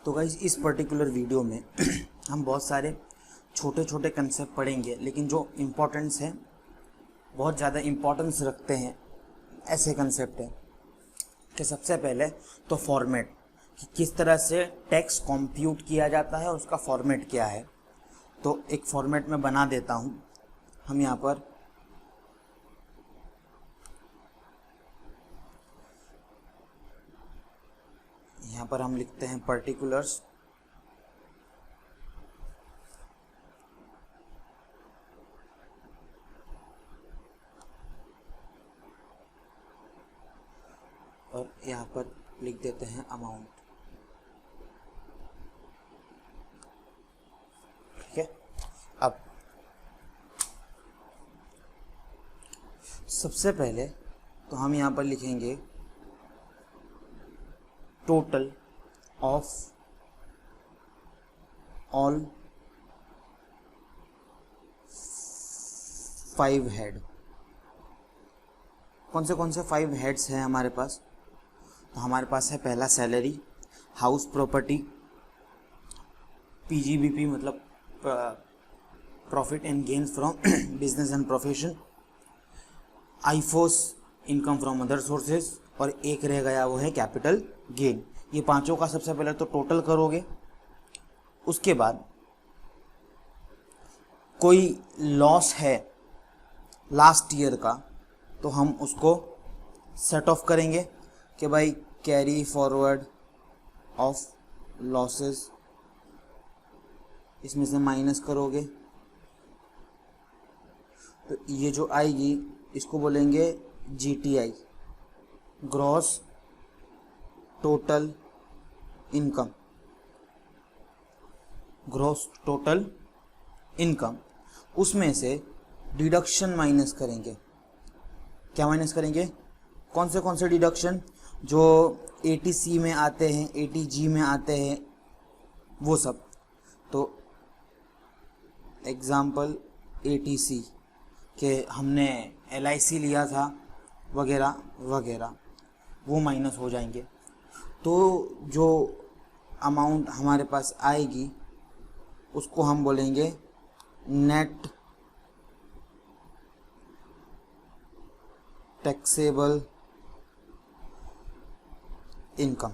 तो गाइस इस particular video में हम बहुत सारे छोटे छोटे कंसेप्ट पढ़ेंगे, लेकिन जो इम्पोर्टेंस है, बहुत ज़्यादा इम्पोर्टेंस रखते हैं ऐसे कंसेप्ट हैं कि सबसे पहले तो फॉर्मेट, कि किस तरह से टेक्स्ट कंप्यूट किया जाता है और उसका फॉर्मेट क्या है। तो एक फॉर्मेट में बना देता हूँ। हम यहाँ पर हम लिखते हैं पर्टिकुलर्स, और यहाँ पर लिख देते हैं अमाउंट। ठीक है। अब सबसे पहले तो हम यहाँ पर लिखेंगे टोटल ऑफ ऑल 5 हेड। कौन से 5 हेड्स हैं हमारे पास? तो हमारे पास है पहला सैलरी, हाउस प्रॉपर्टी, पीजीबीपी मतलब profit and gains from business and profession, IFOS income from other sources, और एक रह गया वो है कैपिटल गेन। ये पांचों का सबसे पहले तो टोटल करोगे। उसके बाद कोई लॉस है लास्ट ईयर का तो हम उसको सेट ऑफ करेंगे कि भाई कैरी फॉरवर्ड ऑफ लॉसेस, इसमें से माइनस करोगे तो ये जो आएगी इसको बोलेंगे GTI, gross total income. Gross total income, उसमें से डिडक्शन माइनस करेंगे। क्या माइनस करेंगे? कौन से डिडक्शन? जो एटीसी में आते हैं, एटीजी में आते हैं, वो सब। तो एग्जाम्पल एटीसी के हमने एलआईसी लिया था वगैरह वगैरह, वो माइनस हो जाएंगे। तो जो अमाउंट हमारे पास आएगी उसको हम बोलेंगे नेट टैक्सेबल इनकम।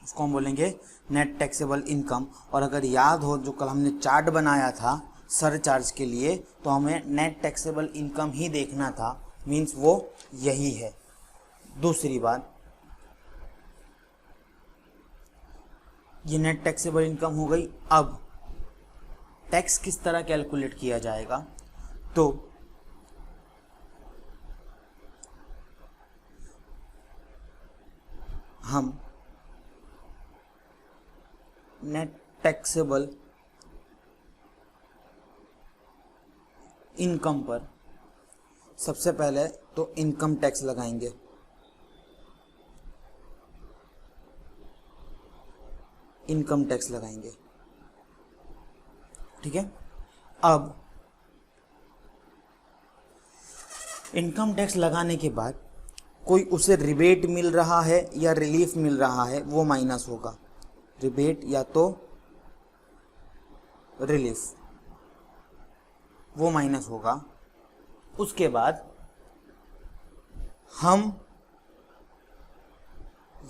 उसको हम बोलेंगे नेट टैक्सेबल इनकम। और अगर याद हो जो कल हमने चार्ट बनाया था सरचार्ज के लिए, तो हमें नेट टैक्सेबल इनकम ही देखना था, मीन्स वो यही है। दूसरी बात, ये नेट टैक्सेबल इनकम हो गई। अब टैक्स किस तरह कैलकुलेट किया जाएगा? तो हम नेट टैक्सेबल इनकम पर सबसे पहले तो इनकम टैक्स लगाएंगे। इनकम टैक्स लगाएंगे, ठीक है। अब इनकम टैक्स लगाने के बाद कोई उसे रिबेट मिल रहा है या रिलीफ मिल रहा है, वो माइनस होगा। रिबेट या तो रिलीफ, वो माइनस होगा। उसके बाद हम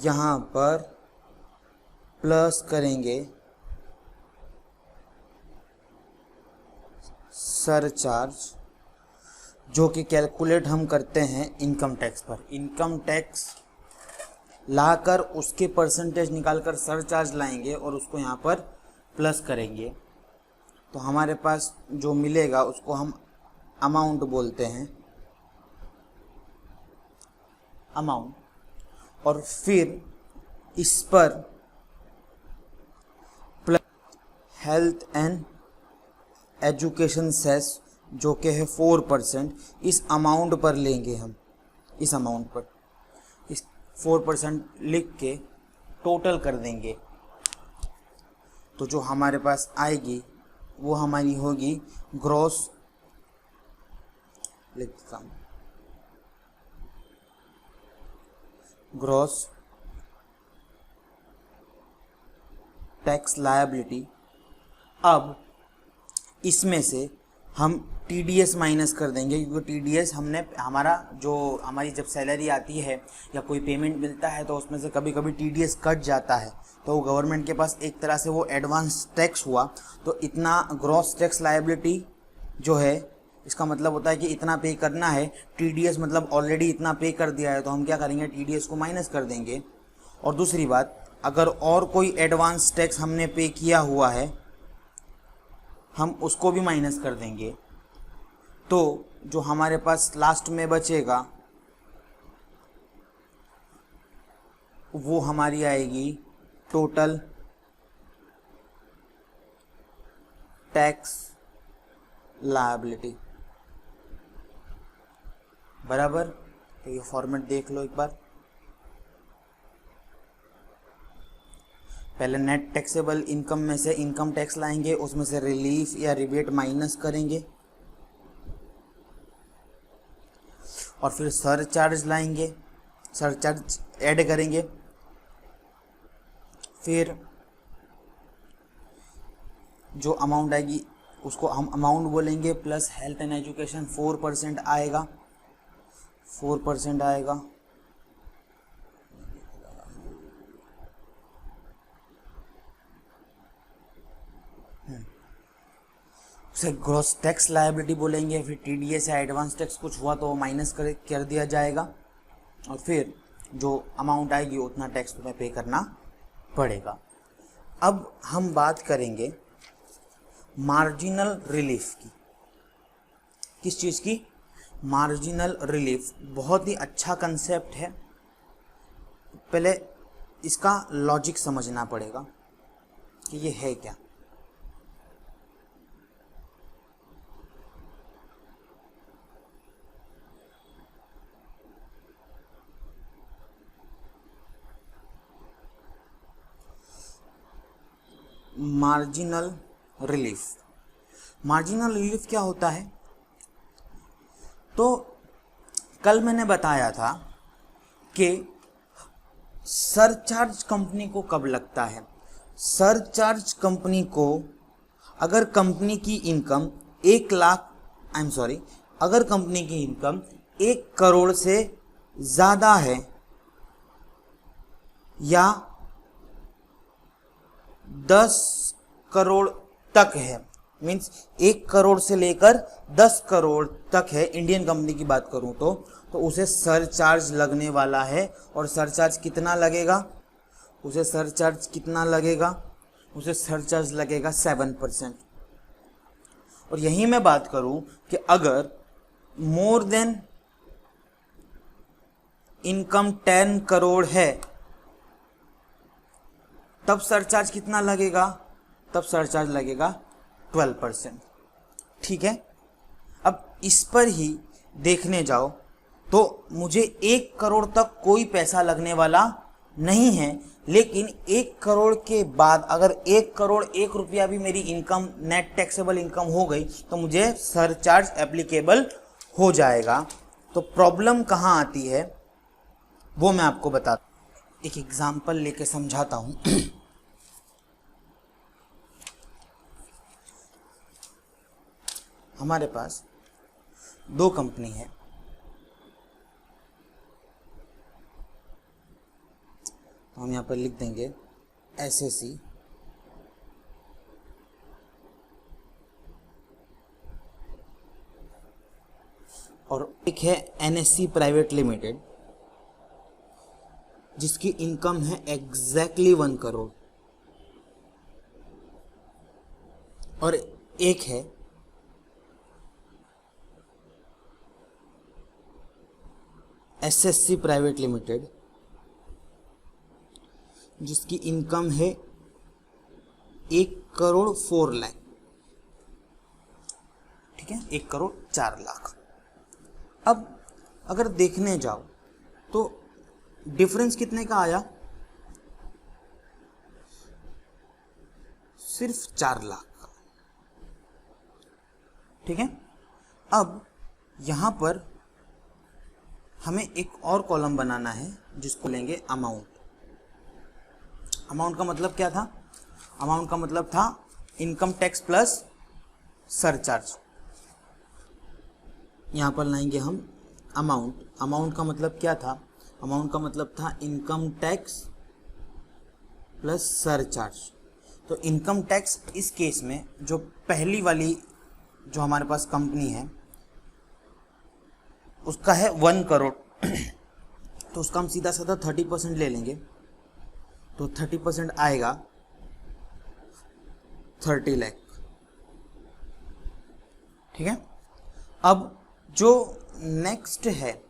यहां पर प्लस करेंगे सरचार्ज, जो कि कैलकुलेट हम करते हैं इनकम टैक्स पर। इनकम टैक्स लाकर उसके परसेंटेज निकालकर सरचार्ज लाएंगे और उसको यहाँ पर प्लस करेंगे। तो हमारे पास जो मिलेगा उसको हम अमाउंट बोलते हैं, अमाउंट। और फिर इस पर plus health and education cess, जो कि है 4%, इस अमाउंट पर लेंगे हम। इस अमाउंट पर इस 4% लिख के टोटल कर देंगे। तो जो हमारे पास आएगी वो हमारी होगी ग्रॉस, लिखता हूँ, ग्रॉस टैक्स लायबिलिटी। अब इसमें से हम TDS माइनस कर देंगे, क्योंकि TDS हमने हमारी जब सैलरी आती है या कोई पेमेंट मिलता है तो उसमें से कभी कभी TDS कट जाता है, तो गवर्नमेंट के पास एक तरह से वो एडवांस टैक्स हुआ। तो इतना ग्रॉस टैक्स लायबिलिटी जो है, इसका मतलब होता है कि इतना पे करना है। TDS मतलब ऑलरेडी इतना पे कर दिया है, तो हम क्या करेंगे, TDS को माइनस कर देंगे। और दूसरी बात, अगर और कोई एडवांस टैक्स हमने पे किया हुआ है हम उसको भी माइनस कर देंगे। तो जो हमारे पास लास्ट में बचेगा वो हमारी आएगी टोटल टैक्स लायबिलिटी। बराबर, तो ये फॉर्मेट देख लो एक बार। पहले नेट टैक्सेबल इनकम में से इनकम टैक्स लाएंगे, उसमें से रिलीफ या रिबेट माइनस करेंगे, और फिर सरचार्ज लाएंगे, सरचार्ज ऐड करेंगे। फिर जो अमाउंट आएगी उसको हम अमाउंट बोलेंगे, प्लस हेल्थ एंड एजुकेशन 4% आएगा, 4% आएगा। उसे ग्रॉस टैक्स लायबिलिटी बोलेंगे। फिर TDS या एडवांस टैक्स कुछ हुआ तो माइनस कर दिया जाएगा, और फिर जो अमाउंट आएगी उतना टैक्स तुम्हें पे करना पड़ेगा। अब हम बात करेंगे मार्जिनल रिलीफ की। किस चीज़ की? Marginal relief. बहुत ही अच्छा कंसेप्ट है, पहले इसका लॉजिक समझना पड़ेगा कि ये है क्या। मार्जिनल रिलीफ, मार्जिनल रिलीफ क्या होता है? तो कल मैंने बताया था कि सरचार्ज कंपनी को कब लगता है। सरचार्ज कंपनी को अगर कंपनी की इनकम 1 लाख, अगर कंपनी की इनकम 1 करोड़ से ज़्यादा है या 10 करोड़ तक है, मीन्स 1 करोड़ से लेकर 10 करोड़ तक है, इंडियन कंपनी की बात करूं तो उसे सरचार्ज लगने वाला है। और सरचार्ज कितना लगेगा? उसे सरचार्ज लगेगा 7%। और यही मैं बात करूं कि अगर मोर देन इनकम 10 करोड़ है तब सरचार्ज कितना लगेगा? तब सरचार्ज लगेगा 12%। ठीक है। अब इस पर ही देखने जाओ तो मुझे 1 करोड़ तक कोई पैसा लगने वाला नहीं है, लेकिन 1 करोड़ के बाद अगर 1 करोड़ 1 रुपया भी मेरी इनकम, नेट टैक्सेबल इनकम हो गई तो मुझे सरचार्ज एप्लीकेबल हो जाएगा। तो प्रॉब्लम कहाँ आती है वो मैं आपको बताता हूँ, एक एग्जाम्पल लेके समझाता हूँ। हमारे पास 2 कंपनी है, तो हम यहाँ पर लिख देंगे SSE और एक है NSE प्राइवेट लिमिटेड जिसकी इनकम है एग्जैक्टली 1 करोड़, और एक है SSC प्राइवेट लिमिटेड जिसकी इनकम है 1 करोड़ 4 लाख। ठीक है, 1 करोड़ 4 लाख। अब अगर देखने जाओ तो डिफरेंस कितने का आया? सिर्फ 4 लाख का। ठीक है। अब यहां पर हमें एक और कॉलम बनाना है जिसको लेंगे अमाउंट। अमाउंट का मतलब क्या था? अमाउंट का मतलब था इनकम टैक्स प्लस सरचार्ज। यहाँ पर लाएंगे हम अमाउंट। अमाउंट का मतलब क्या था? अमाउंट का मतलब था इनकम टैक्स प्लस सरचार्ज। तो इनकम टैक्स इस केस में जो पहली वाली जो हमारे पास कंपनी है उसका है 1 करोड़ तो उसका हम सीधा साधा 30% ले लेंगे, तो 30% आएगा 30 लाख। ठीक है। अब जो नेक्स्ट है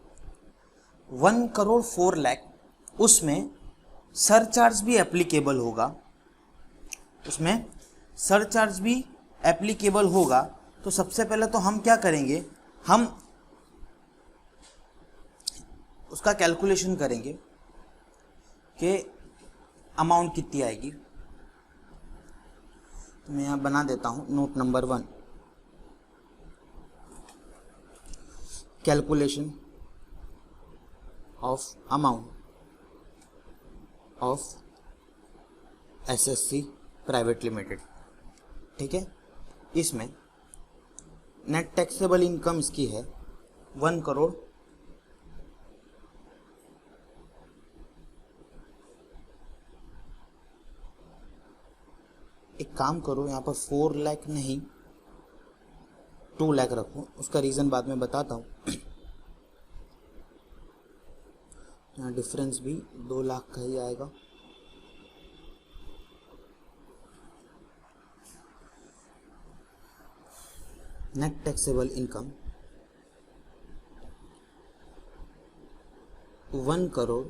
1 करोड़ 4 लाख, उसमें सरचार्ज भी एप्लीकेबल होगा, उसमें सरचार्ज भी एप्लीकेबल होगा। तो सबसे पहले तो हम क्या करेंगे, हम उसका कैलकुलेशन करेंगे कि अमाउंट कितनी आएगी। तो मैं यहाँ बना देता हूँ note number 1, calculation of amount of SSC private limited. ठीक है। इसमें नेट टैक्सेबल इनकम इसकी है 1 करोड़ 1 काम करो, यहाँ पर 4 लाख नहीं 2 लाख रखो, उसका रीज़न बाद में बताता हूँ। यहाँ डिफरेंस भी 2 लाख का ही आएगा। Net taxable income 1 crore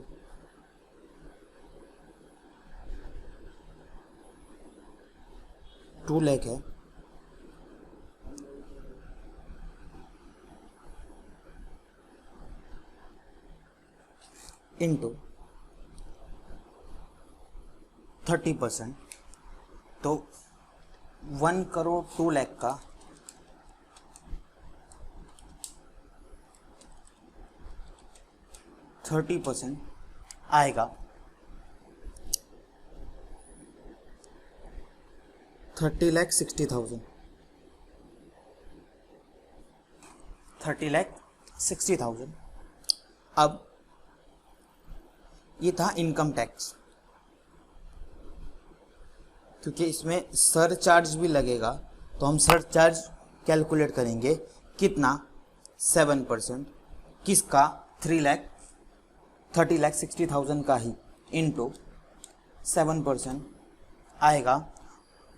2 lakh है, इंटू 30%। तो 1 करोड़ 2 लाख का 30% आएगा 30,60,000। 30,60,000। अब ये था इनकम टैक्स, क्योंकि इसमें सरचार्ज भी लगेगा तो हम सरचार्ज कैलकुलेट करेंगे कितना, 7%। किसका? 30,60,000 का ही, इंटू 7% आएगा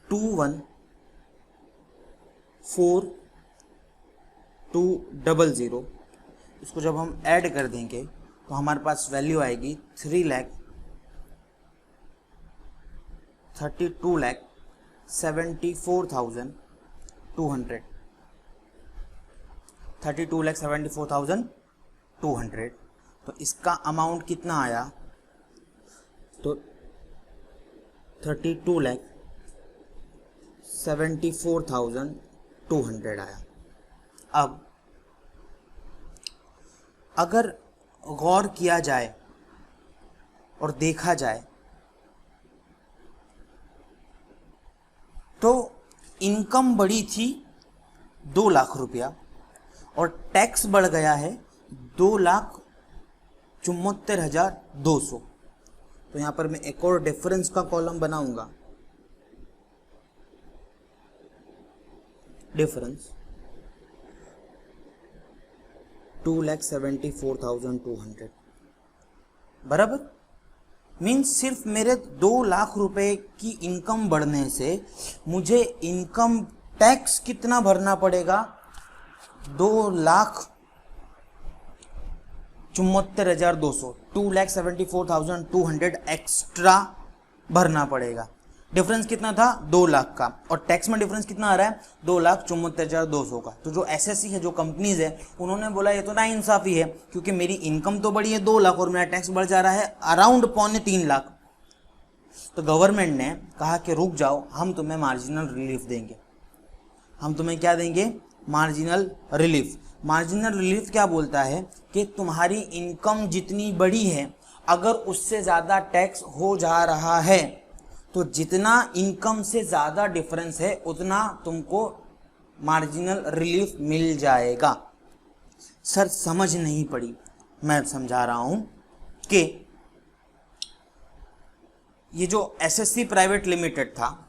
214200। इसको जब हम ऐड कर देंगे तो हमारे पास वैल्यू आएगी 32,74,200। 32,74,200। तो इसका अमाउंट कितना आया? तो 32,74,200 आया। अब अगर गौर किया जाए और देखा जाए तो इनकम बढ़ी थी 2 लाख रुपया और टैक्स बढ़ गया है 2,74,200। तो यहाँ पर मैं एक और डिफरेंस का कॉलम बनाऊंगा, डिफरेंस 2,74,200 बराबर। मीन्स सिर्फ मेरे 2 लाख रुपए की इनकम बढ़ने से मुझे इनकम टैक्स कितना भरना पड़ेगा? 2,74,200, 2,74,200 एक्स्ट्रा भरना पड़ेगा। डिफरेंस कितना था? 2 लाख का, और टैक्स में डिफरेंस कितना आ रहा है? 2,74,200 का। तो जो एसएससी है, जो कंपनीज है, उन्होंने बोला ये तो ना इंसाफी है, क्योंकि मेरी इनकम तो बढ़ी है 2 लाख और मेरा टैक्स बढ़ जा रहा है अराउंड 2.25 लाख। तो गवर्नमेंट ने कहा कि रुक जाओ, हम तुम्हें मार्जिनल रिलीफ देंगे। हम तुम्हें क्या देंगे? Marginal relief. मार्जिनल रिलीफ क्या बोलता है कि तुम्हारी इनकम जितनी बड़ी है, अगर उससे ज़्यादा टैक्स हो जा रहा है तो जितना इनकम से ज़्यादा डिफरेंस है उतना तुमको मार्जिनल रिलीफ मिल जाएगा। सर समझ नहीं पड़ी, मैं समझा रहा हूं कि ये जो एसएससी प्राइवेट लिमिटेड था,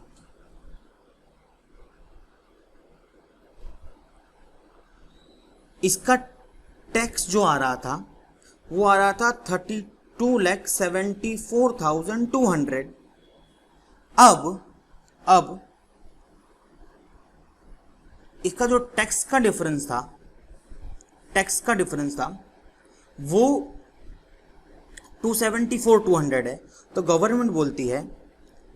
इसका टैक्स जो आ रहा था वो आ रहा था 32,74,200। अब इसका जो टैक्स का डिफरेंस था वो 274,200 है। तो गवर्नमेंट बोलती है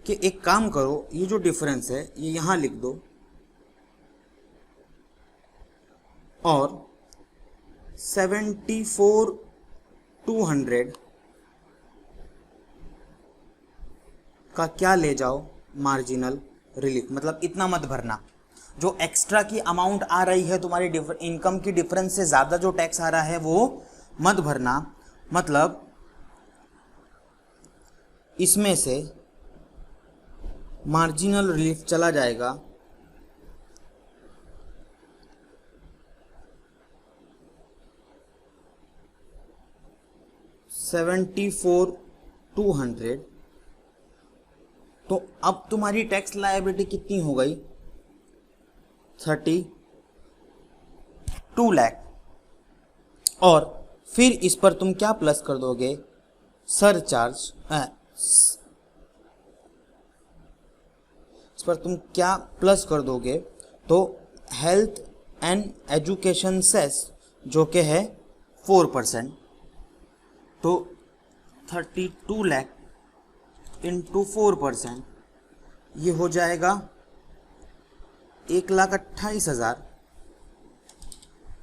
कि एक काम करो, ये जो डिफरेंस है ये यहां लिख दो और 74,200 का क्या ले जाओ, मार्जिनल रिलीफ। मतलब इतना मत भरना, जो एक्स्ट्रा की अमाउंट आ रही है तुम्हारी इनकम की डिफरेंस से ज़्यादा जो टैक्स आ रहा है वो मत भरना। मतलब इसमें से मार्जिनल रिलीफ चला जाएगा 74,200। तो अब तुम्हारी टैक्स लायबिलिटी कितनी हो गई, 32 लाख। और फिर इस पर तुम क्या प्लस कर दोगे, सरचार्ज। इस पर तुम क्या प्लस कर दोगे, तो हेल्थ एंड एजुकेशन सेस जो कि है 4%। तो 32 लाख इंटू 4%, ये हो जाएगा 1,28,000।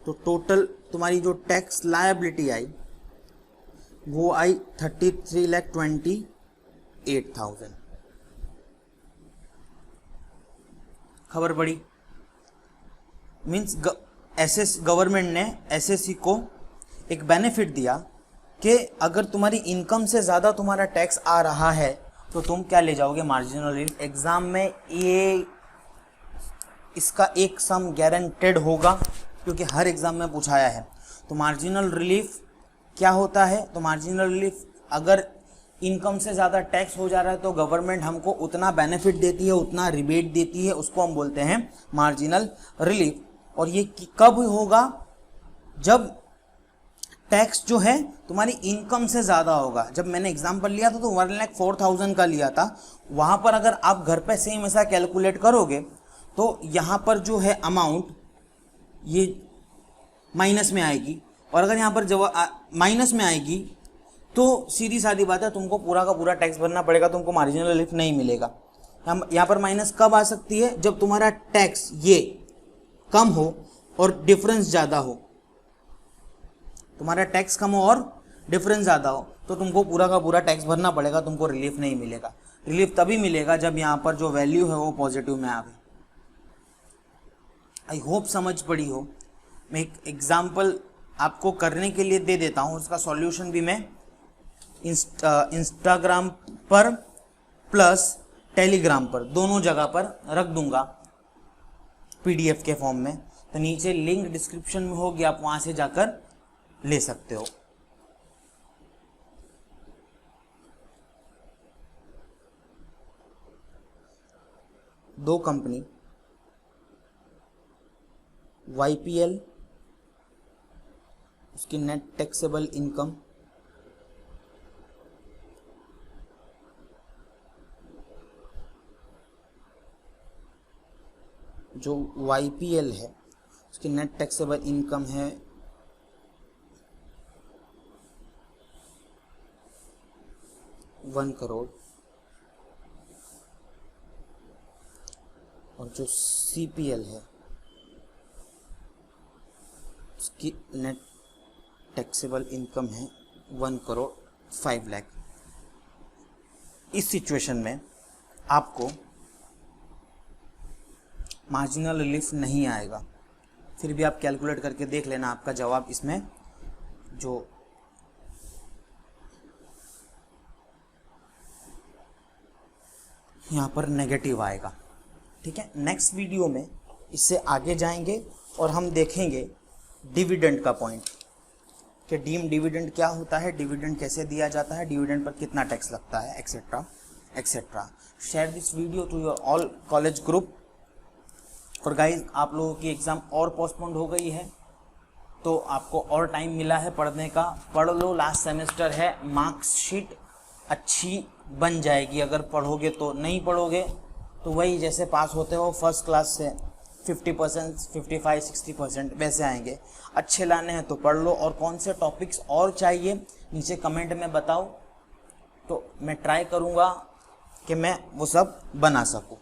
तो टोटल तुम्हारी जो टैक्स लायबिलिटी आई वो आई 33,28,000। खबर पड़ी? मीन्स गवर्नमेंट ने एसएससी को एक बेनिफिट दिया कि अगर तुम्हारी इनकम से ज़्यादा तुम्हारा टैक्स आ रहा है तो तुम क्या ले जाओगे, मार्जिनल रिलीफ। एग्ज़ाम में ये इसका एक सम गारंटेड होगा क्योंकि हर एग्ज़ाम में पूछाया है। तो मार्जिनल रिलीफ क्या होता है, तो मार्जिनल रिलीफ अगर इनकम से ज़्यादा टैक्स हो जा रहा है तो गवर्नमेंट हमको उतना बेनिफिट देती है, उतना रिबेट देती है, उसको हम बोलते हैं मार्जिनल रिलीफ। और ये कब होगा, जब टैक्स जो है तुम्हारी इनकम से ज़्यादा होगा। जब मैंने एग्जाम्पल लिया था तो 1,04,000 का लिया था, वहाँ पर अगर आप घर पे सेम ऐसा कैलकुलेट करोगे तो यहाँ पर जो है अमाउंट ये माइनस में आएगी। और अगर यहाँ पर जब माइनस में आएगी तो सीधी सादी बात है, तुमको पूरा का पूरा टैक्स भरना पड़ेगा, तुमको मार्जिनल रिलीफ नहीं मिलेगा। यहाँ पर माइनस कब आ सकती है, जब तुम्हारा टैक्स ये कम हो और डिफरेंस ज़्यादा हो। तुम्हारा टैक्स कम हो और डिफरेंस ज़्यादा हो तो तुमको पूरा का पूरा टैक्स भरना पड़ेगा, तुमको रिलीफ नहीं मिलेगा। रिलीफ तभी मिलेगा जब यहाँ पर जो वैल्यू है वो पॉजिटिव में आवे। आई होप समझ पड़ी हो। मैं एक एग्जाम्पल आपको करने के लिए दे देता हूँ, उसका सॉल्यूशन भी मैं इंस्टाग्राम पर प्लस टेलीग्राम पर दोनों जगह पर रख दूंगा पीडीएफ के फॉर्म में। तो नीचे लिंक डिस्क्रिप्शन में होगी, आप वहाँ से जाकर ले सकते हो। दो कंपनी YPL, उसकी नेट टैक्सेबल इनकम जो YPL है उसकी नेट टैक्सेबल इनकम है 1 करोड़, और जो CPL है उसकी नेट टैक्सेबल इनकम है 1,05,00,000। इस सिचुएशन में आपको मार्जिनल रिलीफ नहीं आएगा। फिर भी आप कैलकुलेट करके देख लेना, आपका जवाब इसमें जो यहाँ पर नेगेटिव आएगा। ठीक है, नेक्स्ट वीडियो में इससे आगे जाएंगे और हम देखेंगे डिविडेंड का पॉइंट कि डीम डिविडेंड क्या होता है, डिविडेंड कैसे दिया जाता है, डिविडेंड पर कितना टैक्स लगता है, etcetera etcetera. Share this video to your all college group. और गाइज, आप लोगों की एग्ज़ाम और पोस्टपोन्ड हो गई है तो आपको और टाइम मिला है पढ़ने का, पढ़ लो। लास्ट सेमेस्टर है, मार्क्सशीट अच्छी बन जाएगी अगर पढ़ोगे तो। नहीं पढ़ोगे तो वही जैसे पास होते हो फर्स्ट क्लास से 50%, 55, 60% वैसे आएंगे। अच्छे लाने हैं तो पढ़ लो। और कौन से टॉपिक्स और चाहिए नीचे कमेंट में बताओ, तो मैं ट्राई करूँगा कि मैं वो सब बना सकूँ।